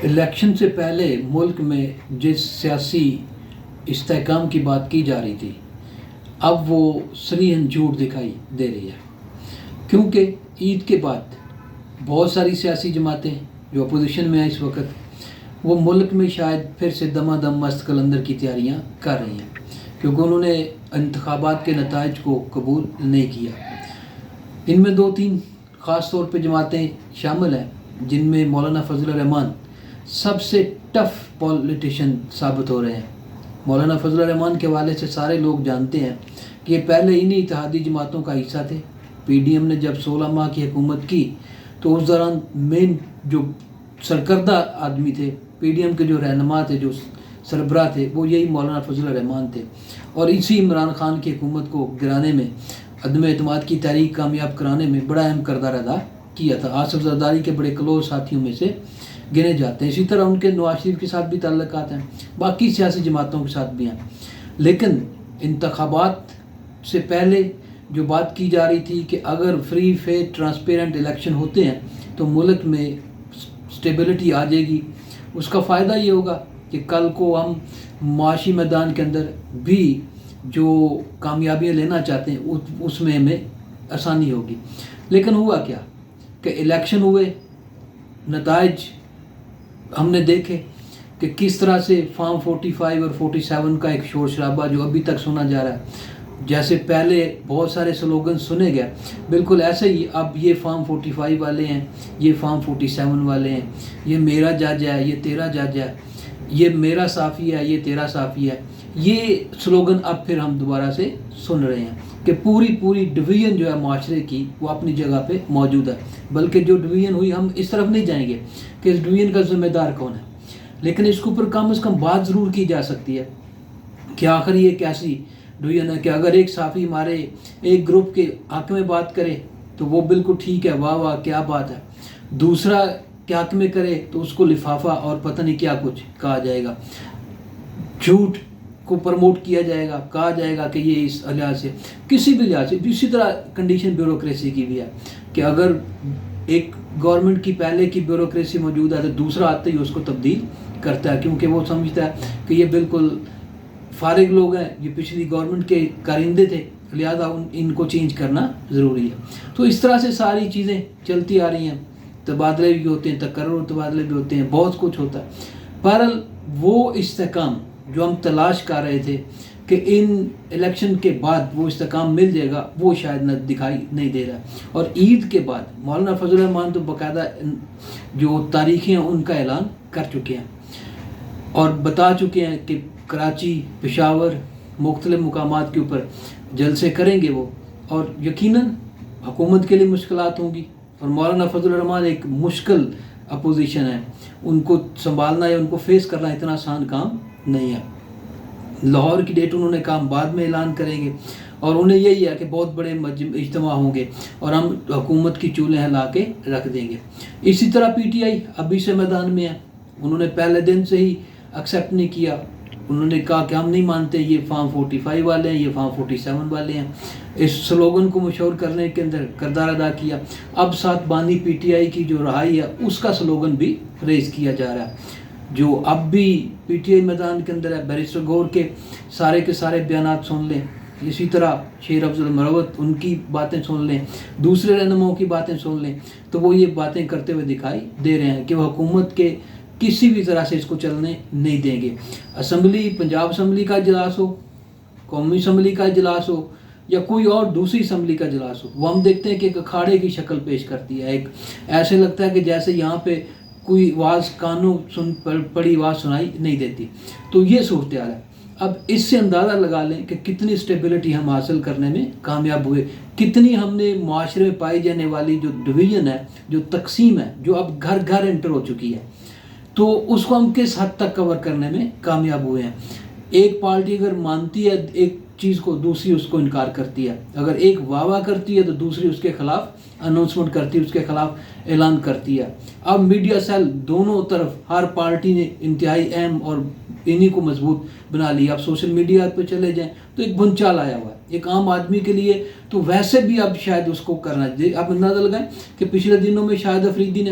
Election سے پہلے ملک میں جس سیاسی استحکام کی بات کی جا رہی تھی اب وہ صریحاً جھوٹ دکھائی دے رہی ہے، کیونکہ عید کے بعد بہت ساری سیاسی جماعتیں جو اپوزیشن میں ہیں اس وقت، وہ ملک میں شاید پھر سے دما دم مست قلندر کی تیاریاں کر رہی ہیں، کیونکہ انہوں نے انتخابات کے نتائج کو قبول نہیں کیا۔ ان میں 2-3 خاص طور پہ جماعتیں شامل ہیں جن میں مولانا فضل الرحمان سب سے ٹف پولیٹیشین ثابت ہو رہے ہیں۔ مولانا فضل الرحمان کے حوالے سے سارے لوگ جانتے ہیں کہ یہ پہلے انہی اتحادی جماعتوں کا حصہ تھے۔ پی ڈی ایم نے جب 16 ماہ کی حکومت کی تو اس دوران مین جو سرکردہ آدمی تھے، پی ڈی ایم کے جو رہنما تھے، جو سربراہ تھے، وہ یہی مولانا فضل الرحمان تھے، اور اسی عمران خان کی حکومت کو گرانے میں، عدم اعتماد کی تحریک کامیاب کرانے میں بڑا اہم کردار ادا کیا تھا۔ آصف زرداری کے بڑے کلوز ساتھیوں میں سے گنے جاتے ہیں۔ اسی طرح ان کے نواز شریف کے ساتھ بھی تعلقات ہیں، باقی سیاسی جماعتوں کے ساتھ بھی ہیں۔ لیکن انتخابات سے پہلے جو بات کی جا رہی تھی کہ اگر فری فیئر ٹرانسپیرنٹ الیکشن ہوتے ہیں تو ملک میں سٹیبلٹی آ جائے گی۔ اس کا فائدہ یہ ہوگا کہ کل کو ہم معاشی میدان کے اندر بھی جو کامیابیاں لینا چاہتے ہیں اس میں ہمیں آسانی ہوگی۔ لیکن ہوا کیا کہ الیکشن ہوئے، نتائج ہم نے دیکھے کہ کس طرح سے فارم 45 اور 47 کا ایک شور شرابہ جو ابھی تک سنا جا رہا ہے۔ جیسے پہلے بہت سارے سلوگن سنے گئے، بالکل ایسے ہی اب یہ فارم 45 والے ہیں، یہ فارم 47 والے ہیں، یہ میرا جج ہے، یہ تیرا جج ہے، یہ میرا صافی ہے، یہ تیرا صافی ہے۔ یہ سلوگن اب پھر ہم دوبارہ سے سن رہے ہیں کہ پوری ڈویژن جو ہے معاشرے کی وہ اپنی جگہ پہ موجود ہے۔ بلکہ جو ڈویژن ہوئی، ہم اس طرف نہیں جائیں گے کہ اس ڈویژن کا ذمہ دار کون ہے، لیکن اس کے اوپر کم از کم بات ضرور کی جا سکتی ہے کہ آخر یہ کیسی ڈویژن ہے کہ اگر ایک صحافی ہمارے ایک گروپ کے حق میں بات کرے تو وہ بالکل ٹھیک ہے، واہ واہ کیا بات ہے، دوسرا کے حق میں کرے تو اس کو لفافہ اور پتہ نہیں کیا کچھ کہا جائے گا، جھوٹ کو پروموٹ کیا جائے گا، کہا جائے گا کہ یہ اس لحاظ سے، کسی بھی لحاظ سے۔ اسی طرح کنڈیشن بیوروکریسی کی بھی ہے کہ اگر ایک گورنمنٹ کی پہلے کی بیوروکریسی موجود ہے تو دوسرا آتے ہی اس کو تبدیل کرتا ہے، کیونکہ وہ سمجھتا ہے کہ یہ بالکل فارغ لوگ ہیں، یہ پچھلی گورنمنٹ کے کارندے تھے، لہذا ان کو چینج کرنا ضروری ہے۔ تو اس طرح سے ساری چیزیں چلتی آ رہی ہیں، تبادلے بھی ہوتے ہیں، تقرر تبادلے بھی ہوتے ہیں، بہت کچھ ہوتا ہے۔ بہرحال وہ استحکام جو ہم تلاش کر رہے تھے کہ ان الیکشن کے بعد وہ استحکام مل جائے گا، وہ شاید نہ دکھائی نہیں دے رہا۔ اور عید کے بعد مولانا فضل الرحمان تو باقاعدہ جو تاریخیں ہیں ان کا اعلان کر چکے ہیں اور بتا چکے ہیں کہ کراچی، پشاور، مختلف مقامات کے اوپر جلسے کریں گے وہ، اور یقیناً حکومت کے لیے مشکلات ہوں گی، اور مولانا فضل الرحمان ایک مشکل اپوزیشن ہے، ان کو سنبھالنا یا ان کو فیس کرنا اتنا آسان کام نہیں ہے۔ لاہور کی ڈیٹ انہوں نے کہا ہم بعد میں اعلان کریں گے، اور انہیں یہی ہے کہ بہت بڑے اجتماع ہوں گے اور ہم حکومت کی چولیں ہلا کے رکھ دیں گے۔ اسی طرح پی ٹی آئی ابھی سے میدان میں ہے، انہوں نے پہلے دن سے ہی ایکسیپٹ نہیں کیا، انہوں نے کہا کہ ہم نہیں مانتے، یہ فارم 45 والے ہیں، یہ فارم 47 والے ہیں۔ اس سلوگن کو مشہور کرنے کے اندر کردار ادا کیا۔ اب ساتھ بانی پی ٹی آئی کی جو رہائی ہے اس کا سلوگن بھی ریز کیا جا رہا ہے، جو اب بھی پی ٹی آئی میدان کے اندر ہے۔ بیرسٹر گور کے سارے بیانات سن لیں، اسی طرح شیر افضل مروت ان کی باتیں سن لیں، دوسرے رہنماؤں کی باتیں سن لیں، تو وہ یہ باتیں کرتے ہوئے دکھائی دے رہے ہیں کہ وہ حکومت کے کسی بھی طرح سے اس کو چلنے نہیں دیں گے۔ اسمبلی، پنجاب اسمبلی کا اجلاس ہو، قومی اسمبلی کا اجلاس ہو، یا کوئی اور دوسری اسمبلی کا اجلاس ہو، وہ ہم دیکھتے ہیں کہ ایک اکھاڑے کی شکل پیش کرتی ہے۔ ایک ایسے لگتا ہے کہ جیسے یہاں پہ کوئی آواز کانوں پڑی آواز سنائی نہیں دیتی۔ تو یہ صورتحال ہے۔ اب اس سے اندازہ لگا لیں کہ کتنی سٹیبلٹی ہم حاصل کرنے میں کامیاب ہوئے، کتنی ہم نے معاشرے میں پائی جانے والی جو ڈویژن ہے، جو تقسیم ہے، جو اب گھر گھر انٹر ہو چکی ہے، تو اس کو ہم کس حد تک کور کرنے میں کامیاب ہوئے ہیں۔ ایک پارٹی اگر مانتی ہے ایک چیز کو، دوسری اس کو انکار کرتی ہے، اگر ایک واہ کرتی ہے تو دوسری اس کے خلاف اناؤنسمنٹ کرتی ہے، اس کے خلاف اعلان کرتی ہے۔ اب میڈیا سیل دونوں طرف، ہر پارٹی نے انتہائی اہم اور انہی کو مضبوط بنا لیا۔ اب سوشل میڈیا پہ چلے جائیں تو ایک بھونچال آیا ہوا ہے ایک عام آدمی کے لیے، تو ویسے بھی اب شاید اس کو کرنا چاہیے۔ آپ اندازہ لگائیں کہ پچھلے دنوں میں شاہد افریدی نے